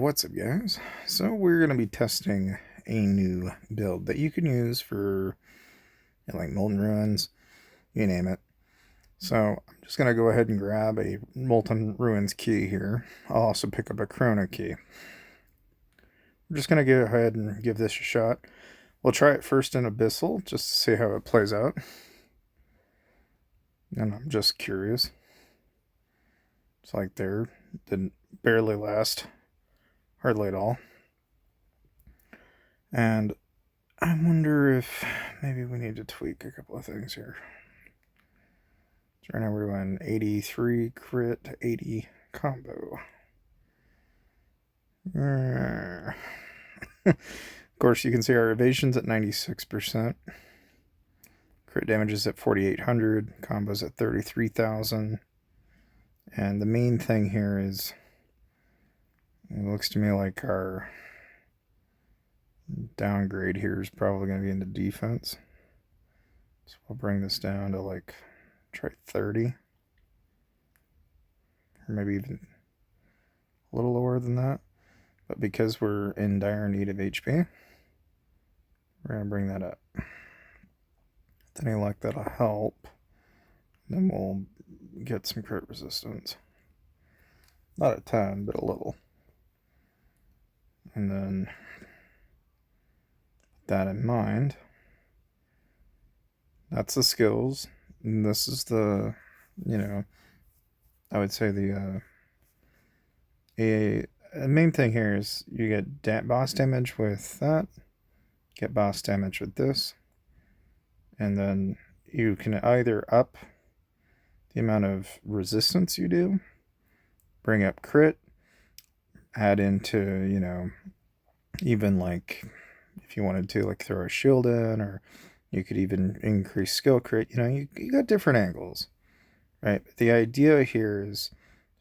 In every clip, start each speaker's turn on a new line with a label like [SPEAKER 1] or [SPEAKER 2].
[SPEAKER 1] What's up, guys? So we're going to be testing a new build that you can use for like Molten Ruins, you name it. So I'm just going to go ahead and grab a Molten Ruins key here. I'll also pick up a Chrono key. I'm just going to go ahead and give this a shot. We'll try it first in Abyssal just to see how it plays out. And I'm just curious. It's like there, didn't barely last. Hardly at all. And I wonder if maybe we need to tweak a couple of things here. So right now we're doing 83 crit, 80 combo. Of course, you can see our evasion's at 96%. Crit damage is at 4,800. Combo's at 33,000. And the main thing here is, it looks to me like our downgrade here is probably going to be into defense. So we'll bring this down to like, try 30. Or maybe even a little lower than that. But because we're in dire need of HP, we're going to bring that up. With any luck, that'll help. Then we'll get some crit resistance. Not a ton, but a little. And then, with that in mind, that's the skills. And this is the, I would say the main thing here is you get boss damage with that, get boss damage with this, and then you can either up the amount of resistance you do, bring up crit, add into, even like if you wanted to like throw a shield in, or you could even increase skill crit. You got different angles, right? But the idea here is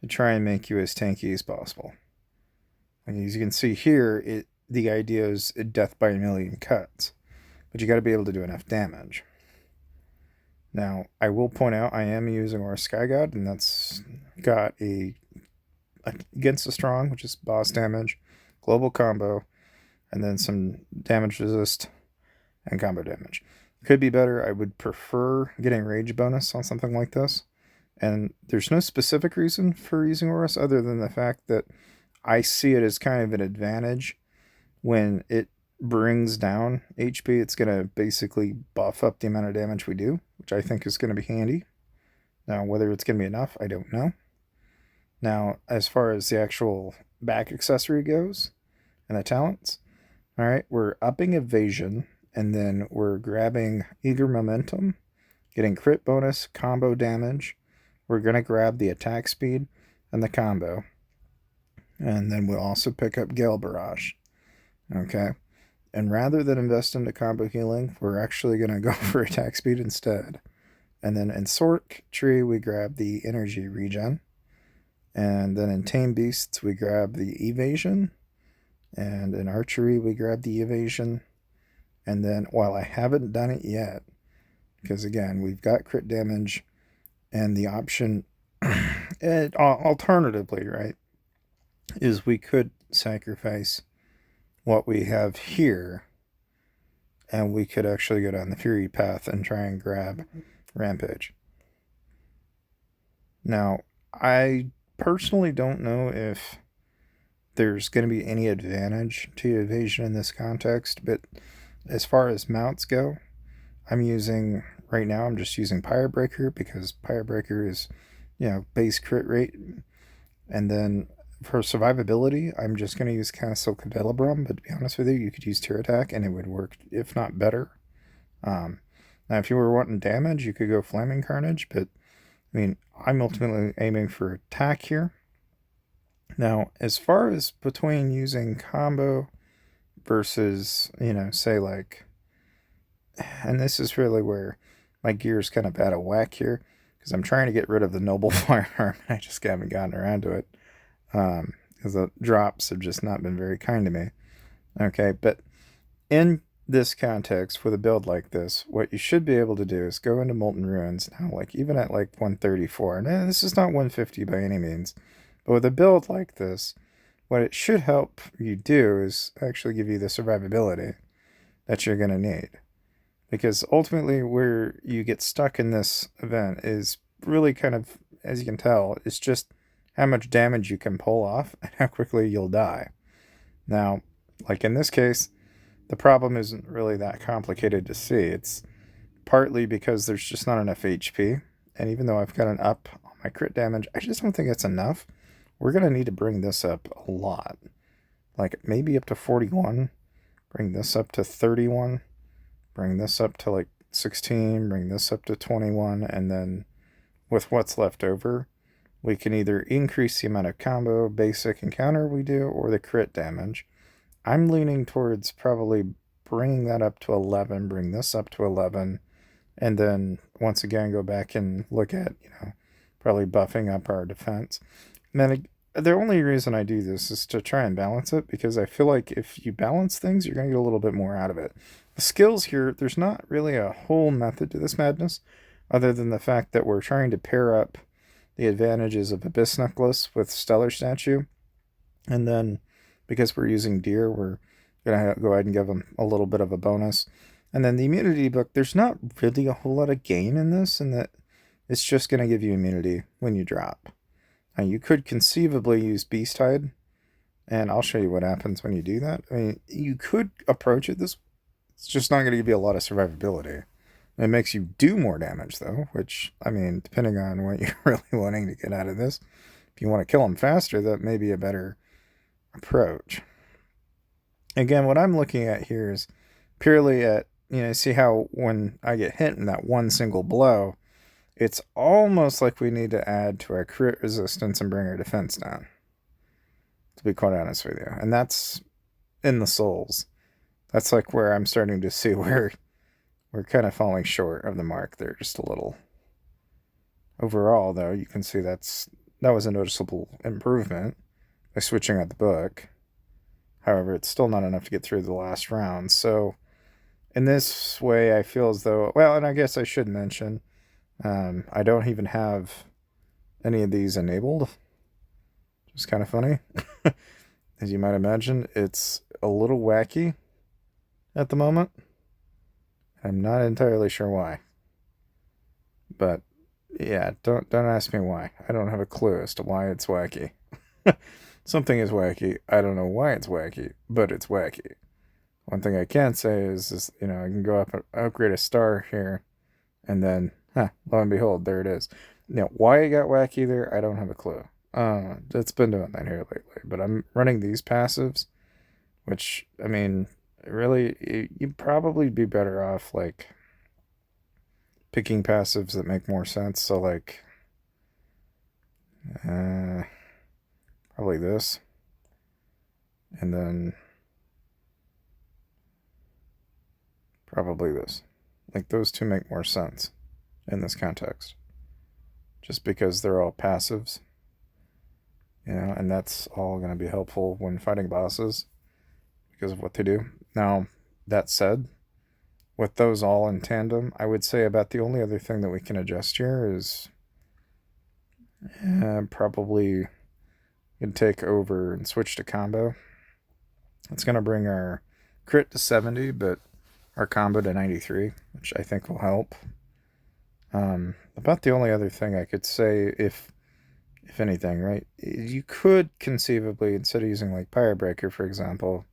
[SPEAKER 1] to try and make you as tanky as possible. Like as you can see here, the idea is death by a million cuts, but you got to be able to do enough damage. Now, I will point out I am using our Sky God, and that's got against the strong, which is boss damage, global combo, and then some damage resist and combo damage. Could be better. I would prefer getting rage bonus on something like this. And there's no specific reason for using Horus other than the fact that I see it as kind of an advantage when it brings down HP. It's going to basically buff up the amount of damage we do, which I think is going to be handy. Now, whether it's going to be enough, I don't know. Now, as far as the actual back accessory goes and the talents, all right, we're upping evasion, and then we're grabbing eager momentum, getting crit bonus, combo damage. We're going to grab the attack speed and the combo. And then we'll also pick up Gale Barrage. Okay. And rather than invest into combo healing, we're actually going to go for attack speed instead. And then in Sork Tree, we grab the energy regen. And then in Tame Beasts, we grab the evasion. And in Archery, we grab the evasion. And then, while I haven't done it yet, because again, we've got crit damage, and the option, alternatively, right, is we could sacrifice what we have here, and we could actually go down the Fury path and try and grab Rampage. Now, I personally don't know if there's going to be any advantage to evasion in this context, but as far as mounts go, right now I'm just using Pyre Breaker because Pyre Breaker is, base crit rate. And then for survivability, I'm just going to use Castle Cadelabrum, but to be honest with you could use Tear Attack and it would work, if not better. Now, if you were wanting damage, you could go Flaming Carnage, but I'm ultimately aiming for attack here. Now, as far as between using combo versus, say like, and this is really where my gear is kind of out of whack here, because I'm trying to get rid of the Noble Firearm, and I just haven't gotten around to it, because the drops have just not been very kind to me. Okay, but in this context, with a build like this, what you should be able to do is go into Molten Ruins now, like even at like 134, and this is not 150 by any means, but with a build like this, what it should help you do is actually give you the survivability that you're going to need. Because ultimately, where you get stuck in this event is really kind of, as you can tell, it's just how much damage you can pull off and how quickly you'll die. Now, like in this case, the problem isn't really that complicated to see. It's partly because there's just not enough HP. And even though I've got an up on my crit damage, I just don't think it's enough. We're going to need to bring this up a lot. Like maybe up to 41. Bring this up to 31. Bring this up to like 16. Bring this up to 21. And then with what's left over, we can either increase the amount of combo, basic, and counter we do, or the crit damage. I'm leaning towards probably bringing that up to 11, bring this up to 11, and then once again go back and look at, probably buffing up our defense. And then the only reason I do this is to try and balance it, because I feel like if you balance things, you're going to get a little bit more out of it. The skills here, there's not really a whole method to this madness, other than the fact that we're trying to pair up the advantages of Abyss Necklace with Stellar Statue. And then, because we're using Deer, we're going to go ahead and give them a little bit of a bonus. And then the immunity book, there's not really a whole lot of gain in this, in that it's just going to give you immunity when you drop. Now, you could conceivably use Beast Hide, and I'll show you what happens when you do that. I mean, you could approach it this way. It's just not going to give you a lot of survivability. It makes you do more damage, though, which, I mean, depending on what you're really wanting to get out of this, if you want to kill them faster, that may be a better approach. Again, what I'm looking at here is purely at, see how when I get hit in that one single blow, it's almost like we need to add to our crit resistance and bring our defense down, to be quite honest with you. And that's in the souls. That's like where I'm starting to see where we're kind of falling short of the mark there just a little. Overall, though, you can see that was a noticeable improvement by switching out the book. However, it's still not enough to get through the last round. So in this way, I feel as though, well, and I guess I should mention, I don't even have any of these enabled. Which is kind of funny. As you might imagine, it's a little wacky at the moment. I'm not entirely sure why. But yeah, don't ask me why. I don't have a clue as to why it's wacky. Something is wacky. I don't know why it's wacky, but it's wacky. One thing I can say is I can go up and upgrade a star here, and then, lo and behold, there it is. Why it got wacky there, I don't have a clue. It's been doing that here lately, but I'm running these passives, which, I mean, really, you'd probably be better off, like, picking passives that make more sense. So, like, probably this. And then probably this. Like, those two make more sense in this context. Just because they're all passives. And that's all going to be helpful when fighting bosses because of what they do. Now, that said, with those all in tandem, I would say about the only other thing that we can adjust here is probably can take over and switch to combo. It's going to bring our crit to 70, but our combo to 93, which I think will help. About the only other thing I could say, if anything, right, you could conceivably, instead of using like Pyre Breaker, for example,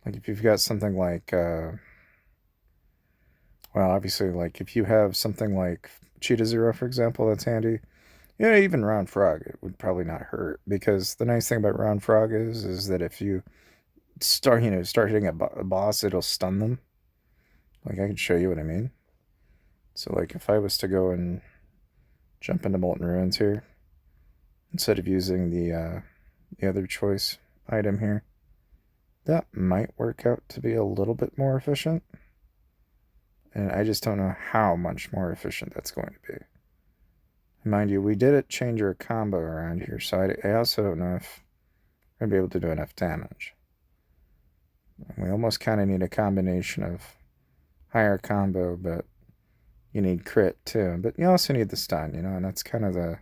[SPEAKER 1] like if you've got something like, well, obviously, like if you have something like Cheetah Zero, for example, that's handy. Even Round Frog, it would probably not hurt, because the nice thing about Round Frog is that if you start hitting a boss, it'll stun them. Like, I can show you what I mean. So, like, if I was to go and jump into Molten Ruins here, instead of using the other choice item here, that might work out to be a little bit more efficient. And I just don't know how much more efficient that's going to be. Mind you, we did change our combo around here, so I also don't know if we're going to be able to do enough damage. We almost kind of need a combination of higher combo, but you need crit too. But you also need the stun, and that's kind of the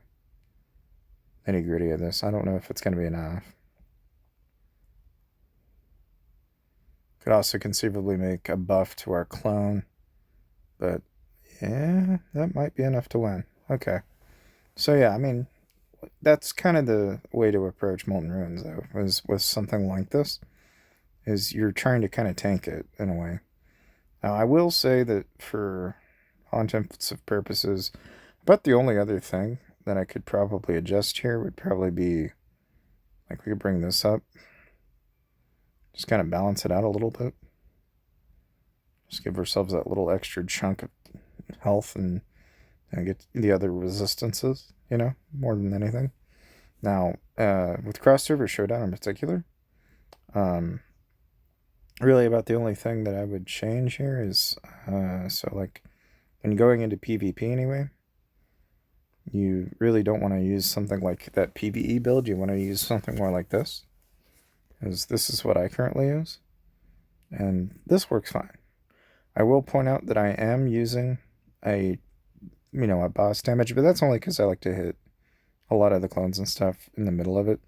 [SPEAKER 1] nitty-gritty of this. I don't know if it's going to be enough. Could also conceivably make a buff to our clone. But yeah, that might be enough to win. Okay. So yeah, I mean, that's kind of the way to approach Molten Ruins, though, is with something like this, is you're trying to kind of tank it in a way. Now, I will say that for all intensive purposes, but the only other thing that I could probably adjust here would probably be, like, we could bring this up. Just kind of balance it out a little bit. Just give ourselves that little extra chunk of health and get the other resistances, more than anything. Now, with Crossover Showdown in particular, really about the only thing that I would change here is, so like, when going into PvP anyway, you really don't want to use something like that PvE build. You want to use something more like this, because this is what I currently use, and this works fine. I will point out that I am using a boss damage, but that's only because I like to hit a lot of the clones and stuff in the middle of it.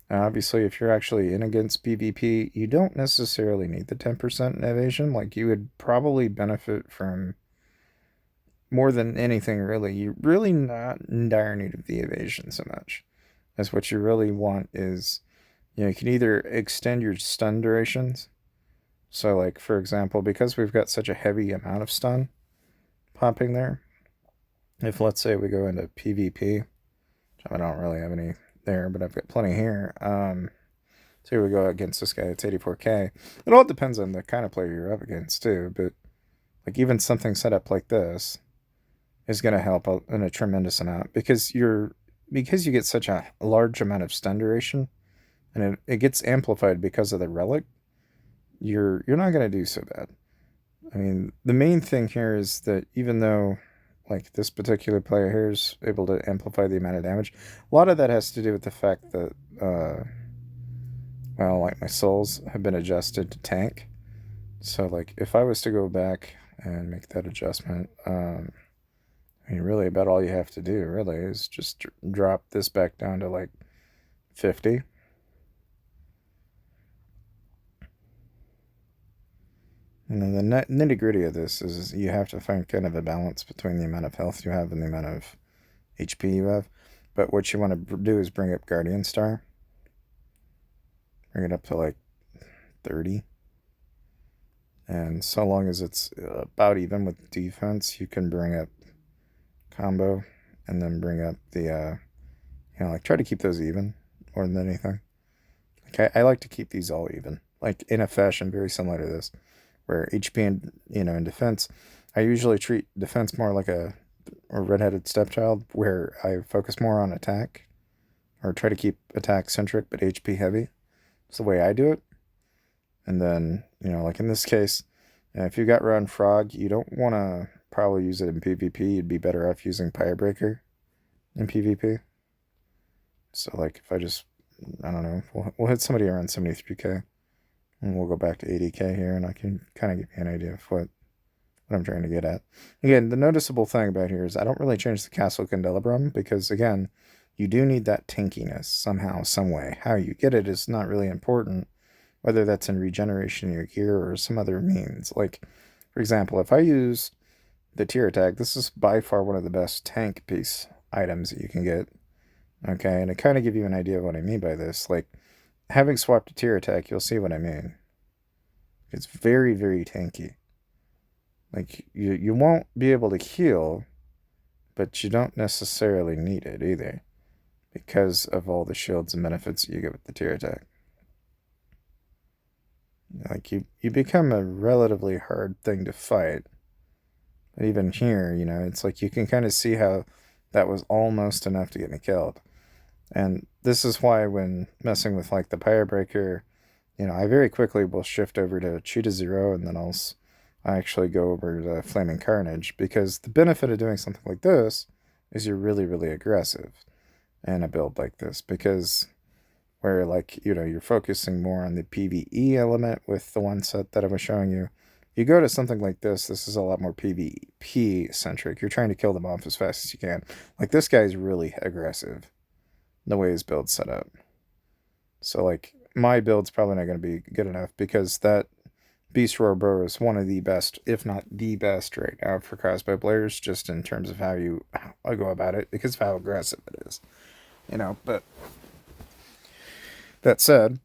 [SPEAKER 1] Now, obviously, if you're actually in against PvP, you don't necessarily need the 10% evasion. Like, you would probably benefit from more than anything, really. You're really not in dire need of the evasion so much. As what you really want is, you can either extend your stun durations. So, like, for example, because we've got such a heavy amount of stun popping there, if let's say we go into PvP, I don't really have any there, but I've got plenty here. So here we go against this guy. It's 84k. It all depends on the kind of player you're up against too. But like even something set up like this is going to help in a tremendous amount because you get such a large amount of stun duration, and it gets amplified because of the relic. You're not going to do so bad. I mean, the main thing here is that even though like this particular player here is able to amplify the amount of damage, a lot of that has to do with the fact that, like my souls have been adjusted to tank. So like if I was to go back and make that adjustment, I mean, really about all you have to do really is just drop this back down to like 50. And then the nitty gritty of this is you have to find kind of a balance between the amount of health you have and the amount of HP you have. But what you want to do is bring up Guardian Star. Bring it up to like 30. And so long as it's about even with defense, you can bring up combo and then bring up the, try to keep those even more than anything. Okay, I like to keep these all even, like in a fashion very similar to this, where HP and, in defense, I usually treat defense more like a redheaded stepchild, where I focus more on attack, or try to keep attack centric but HP heavy. It's the way I do it. And then, like in this case, if you got Round Frog, you don't want to probably use it in PvP. You'd be better off using Firebreaker in PvP. So, like, if I don't know, we'll hit somebody around 73k, and we'll go back to 80k here, and I can kind of give you an idea of what I'm trying to get at. Again, the noticeable thing about here is I don't really change the Castle Candelabrum, because, again, you do need that tankiness somehow, some way. How you get it is not really important, whether that's in regeneration in your gear or some other means. Like, for example, if I use the Tear Attack, this is by far one of the best tank piece items that you can get. Okay, and to kind of give you an idea of what I mean by this, like, having swapped to Tear Attack, you'll see what I mean. It's very, very tanky. Like, you won't be able to heal, but you don't necessarily need it either, because of all the shields and benefits you get with the Tear Attack. Like, you become a relatively hard thing to fight. But even here, it's like you can kind of see how that was almost enough to get me killed. And this is why when messing with, like, the Firebreaker, I very quickly will shift over to Cheetah Zero, and then I actually go over to Flaming Carnage, because the benefit of doing something like this is you're really, really aggressive in a build like this, because where, like, you're focusing more on the PvE element with the one set that I was showing you. You go to something like this is a lot more PvP centric. You're trying to kill them off as fast as you can. Like, this guy's really aggressive, the way his build's set up. So, like, my build's probably not going to be good enough, because that Beast Roar Bow is one of the best, if not the best, right now for crossbow players, just in terms of how I go about it, because of how aggressive it is. But that said,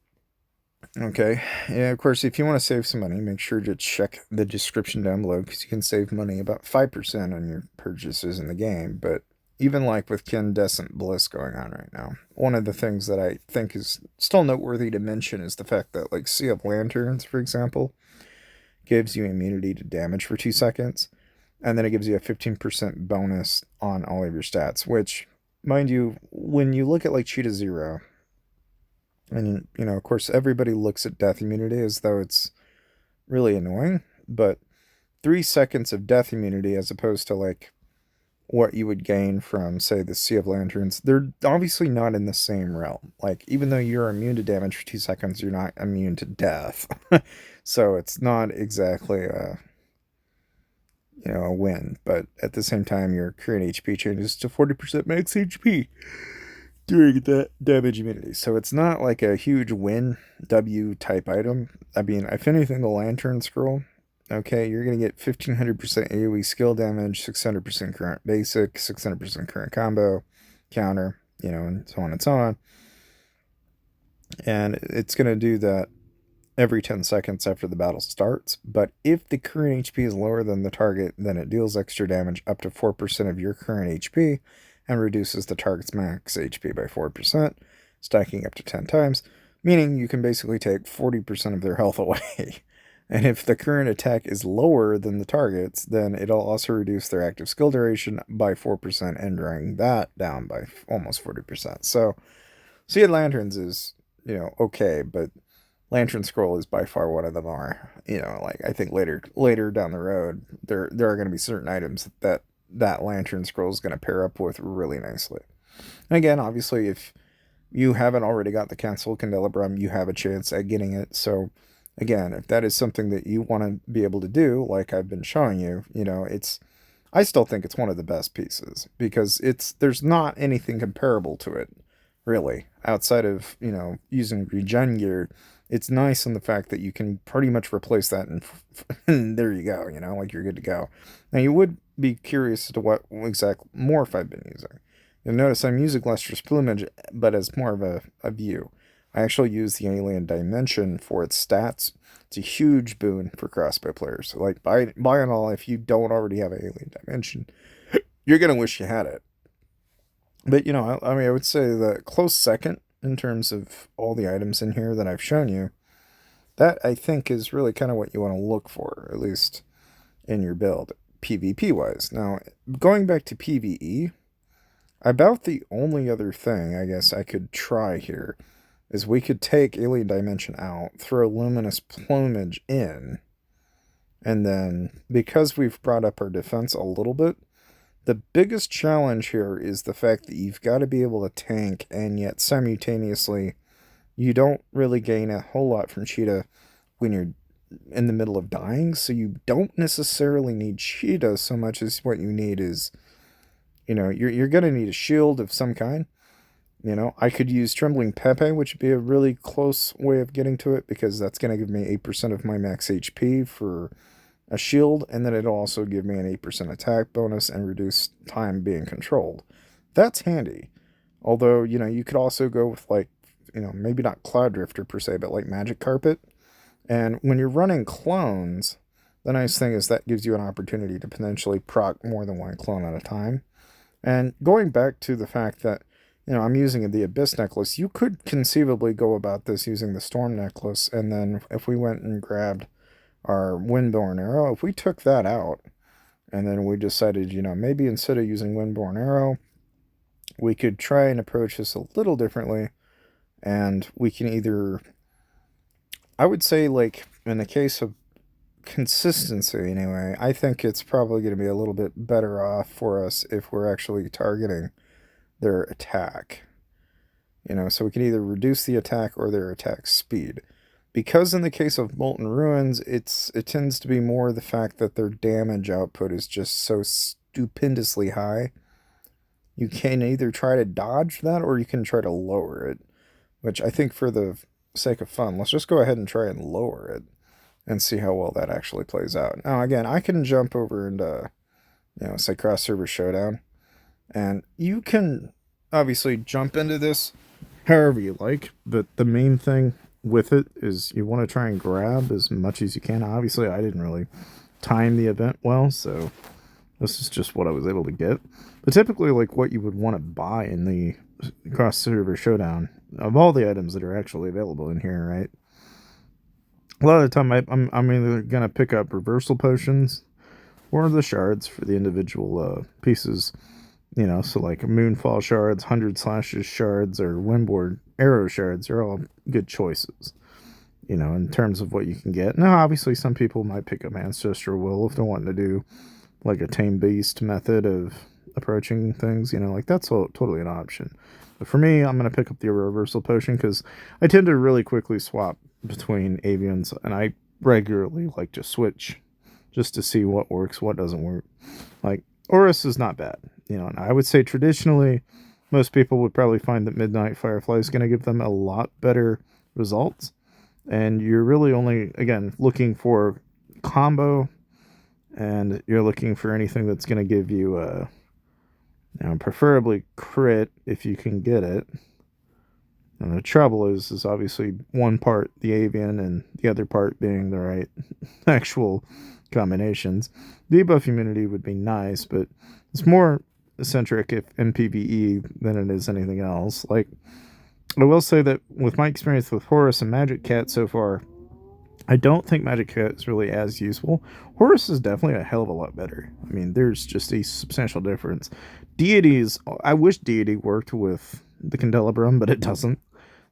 [SPEAKER 1] okay, yeah, of course, if you want to save some money, make sure to check the description down below, because you can save money about 5% on your purchases in the game. But even like with Incandescent Bliss going on right now, one of the things that I think is still noteworthy to mention is the fact that, like, Sea of Lanterns, for example, gives you immunity to damage for 2 seconds, and then it gives you a 15% bonus on all of your stats, which, mind you, when you look at like Cheetah Zero, and of course everybody looks at death immunity as though it's really annoying, but 3 seconds of death immunity as opposed to like what you would gain from, say, the Sea of Lanterns, they're obviously not in the same realm. Like, even though you're immune to damage for 2 seconds, you're not immune to death. So it's not exactly a win, but at the same time, your current HP changes to 40% max HP during that damage immunity. So it's not like a huge win W type item. I mean, if anything, the Lantern Scroll, okay, you're going to get 1500% AoE skill damage, 600% current basic, 600% current combo, counter, and so on and so on. And it's going to do that every 10 seconds after the battle starts. But if the current HP is lower than the target, then it deals extra damage up to 4% of your current HP and reduces the target's max HP by 4%, stacking up to 10 times, meaning you can basically take 40% of their health away. And if the current attack is lower than the target's, then it'll also reduce their active skill duration by 4% and drawing that down by almost 40%. So, Sea of Lanterns is, okay, but Lantern Scroll is by far one of the more, like, I think later down the road, there are going to be certain items that Lantern Scroll is going to pair up with really nicely. And again, obviously, if you haven't already got the Cancel Candelabrum, you have a chance at getting it. So, again, if that is something that you want to be able to do, like I've been showing you, I still think it's one of the best pieces, because there's not anything comparable to it, really, outside of, using regen gear. It's nice in the fact that you can pretty much replace that and there you go, like you're good to go. Now, you would be curious as to what exact morph I've been using. You'll notice I'm using Lustrous Plumage, but as more of a view. I actually use the Alien Dimension for its stats. It's a huge boon for crossbow players. Like, by and all, if you don't already have Alien Dimension, you're going to wish you had it. But, I would say the close second in terms of all the items in here that I've shown you, that I think is really kind of what you want to look for, at least in your build, PvP-wise. Now, going back to PvE, about the only other thing I guess I could try here is we could take Alien Dimension out, throw Luminous Plumage in, and then, because we've brought up our defense a little bit, the biggest challenge here is the fact that you've got to be able to tank, and yet simultaneously, you don't really gain a whole lot from Cheetah when you're in the middle of dying, so you don't necessarily need Cheetah so much as what you need is, you're going to need a shield of some kind. I could use Trembling Pepe, which would be a really close way of getting to it, because that's going to give me 8% of my max HP for a shield, and then it'll also give me an 8% attack bonus and reduce time being controlled. That's handy. Although, you could also go with, like, maybe not Cloud Drifter per se, but like Magic Carpet. And when you're running clones, the nice thing is that gives you an opportunity to potentially proc more than one clone at a time. And going back to the fact that, I'm using the Abyss Necklace, you could conceivably go about this using the Storm Necklace, and then if we went and grabbed our Windborne Arrow, if we took that out, and then we decided, maybe instead of using Windborne Arrow, we could try and approach this a little differently, and we can either, I would say, like, in the case of consistency anyway, I think it's probably going to be a little bit better off for us if we're actually targeting their attack. So we can either reduce the attack or their attack speed. Because in the case of Molten Ruins, it tends to be more the fact that their damage output is just so stupendously high. You can either try to dodge that or you can try to lower it, which I think, for the sake of fun, let's just go ahead and try and lower it. and see how well that actually plays out. Now, again, I can jump over into, say cross server showdown, and you can obviously jump into this however you like, but the main thing with it is you want to try and grab as much as you can. Obviously, I didn't really time the event well, so this is just what I was able to get. But typically, like what you would want to buy in the cross server showdown, of all the items that are actually available in here, right? A lot of the time, I'm either gonna pick up reversal potions or the shards for the individual pieces. So like Moonfall shards, 100 Slashes shards, or Windward arrow shards are all good choices, in terms of what you can get. Now, obviously, some people might pick up Ancestral Will if they're wanting to do like a Tame Beast method of approaching things, like that's totally an option. But for me, I'm going to pick up the Reversal Potion because I tend to really quickly swap between avians, and I regularly like to switch just to see what works, what doesn't work. Like, Oris is not bad, and I would say traditionally, most people would probably find that Midnight Firefly is going to give them a lot better results. And you're really only, again, looking for combo, and you're looking for anything that's going to give you preferably crit if you can get it. And the trouble is obviously one part the avian and the other part being the right actual combinations. Debuff immunity would be nice, but it's more eccentric in PvE than it is anything else. Like, I will say that with my experience with Horus and Magic Cat so far, I don't think Magic Cat is really as useful. Horus is definitely a hell of a lot better. I mean, there's just a substantial difference. Deities, I wish Deity worked with the Candelabrum, but it doesn't,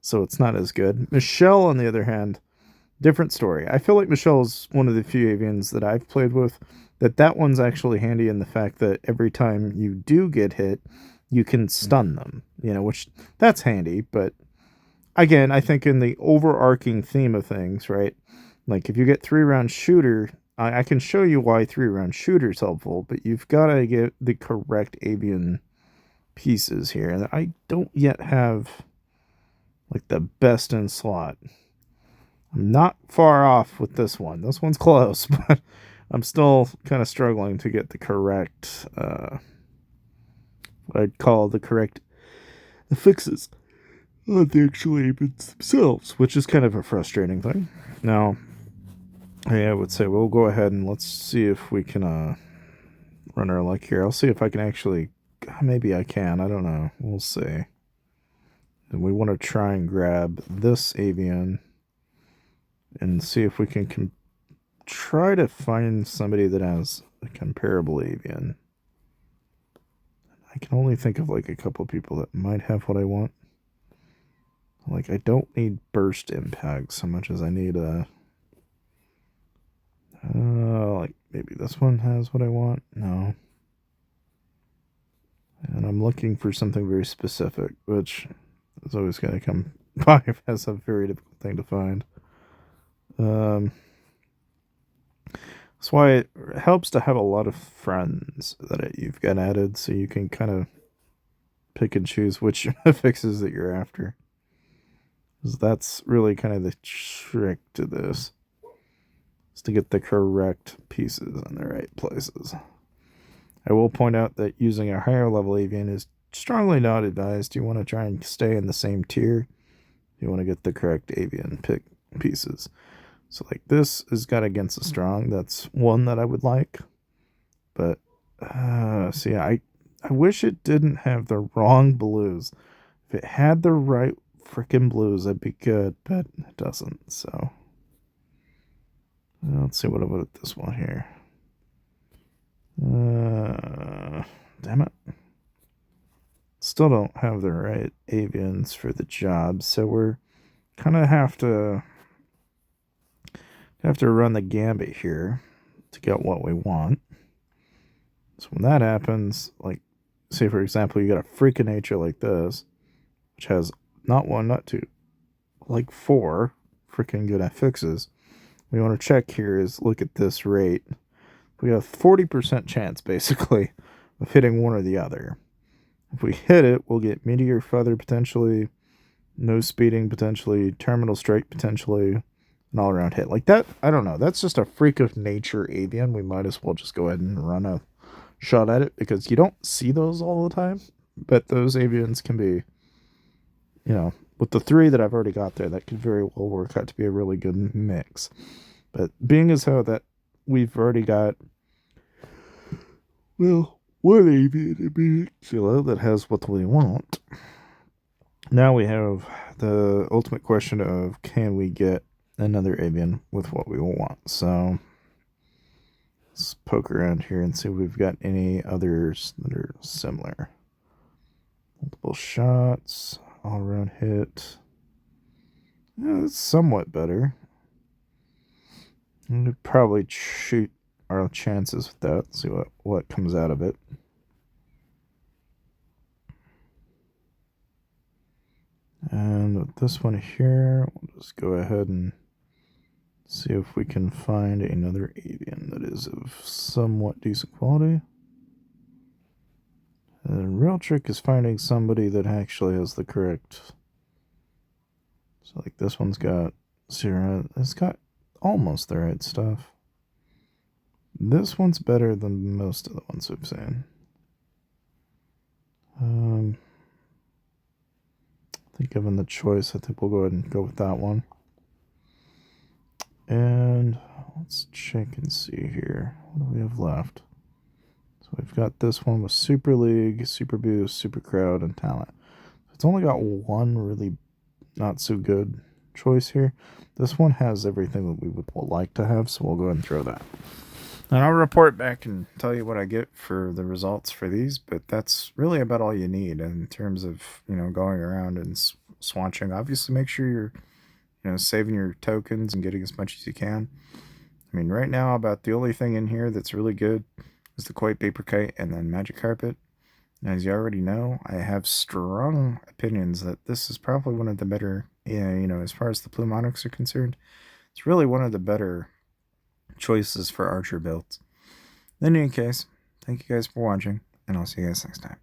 [SPEAKER 1] so it's not as good. Michelle, on the other hand, different story. I feel like Michelle is one of the few avians that I've played with that one's actually handy in the fact that every time you do get hit, you can stun them, which that's handy. But again, I think in the overarching theme of things, right? Like if you get 3-round shooter, I can show you why 3-round shooter is helpful, but you've got to get the correct avian pieces here. And I don't yet have like the best in slot. I'm not far off with this one. This one's close, but I'm still kind of struggling to get the correct, what I'd call the correct fixes on the actual avians themselves, which is kind of a frustrating thing. Now, I would say we'll go ahead and let's see if we can run our luck here. I'll see if I can actually, maybe I can, I don't know. We'll see. And we want to try and grab this avian and see if we can try to find somebody that has a comparable avian. I can only think of like a couple people that might have what I want. Like, I don't need burst impact so much as I need like maybe this one has what I want. No. And I'm looking for something very specific, which is always going to come by as a very difficult thing to find. That's why it helps to have a lot of friends that you've got added, so you can kind of pick and choose which fixes that you're after. Because that's really kind of the trick to this, is to get the correct pieces in the right places. I will point out that using a higher level avian is strongly not advised. You want to try and stay in the same tier. You want to get the correct avian pick pieces. So like this is got against the strong. That's one that I would like. But see, I wish it didn't have the wrong blues. If it had the right freaking blues, that'd be good, but it doesn't. So let's see what about this one here. Damn it. Still don't have the right avians for the job, so we're kind of have to run the gambit here to get what we want. So when that happens, like, say for example, you got a freaking nature like this, which has not one, not two, like 4 freaking good fixes. We want to check here is look at this rate. We have 40% chance basically of hitting one or the other. If we hit it, we'll get Meteor Feather potentially, no speeding potentially, Terminal Strike potentially,
[SPEAKER 2] an all-around hit. Like that, I don't know. That's just a freak of nature avian. We might as well just go ahead and run a shot at it because you don't see those all the time. But those avians can be, with the 3 that I've already got there, that could very well work out to be a really good mix. But being as how that we've already got, well, one avian in Kilo that has what we want. Now we have the ultimate question of can we get another avian with what we want? So let's poke around here and see if we've got any others that are similar. Multiple shots, all around hit. Yeah, it's somewhat better. We could probably shoot our chances with that, see what comes out of it. And with this one here, we'll just go ahead and see if we can find another avian that is of somewhat decent quality. The real trick is finding somebody that actually has the correct. So like this one's got 0. It's got almost the right stuff. This one's better than most of the ones we've seen. I think given the choice, I think we'll go ahead and go with that one. And let's check and see here. What do we have left? So we've got this one with Super League, Super Boost, Super Crowd, and Talent. It's only got one really not so good choice here. This one has everything that we would like to have, so we'll go ahead and throw that. And I'll report back and tell you what I get for the results for these, but that's really about all you need in terms of, going around and swatching. Obviously, make sure you're, saving your tokens and getting as much as you can. I mean, right now, about the only thing in here that's really good is the Koi Paper Kite and then Magic Carpet. As you already know, I have strong opinions that this is probably one of the better, as far as the Plume Monarchs are concerned, it's really one of the better choices for archer builds. In any case, thank you guys for watching, and I'll see you guys next time.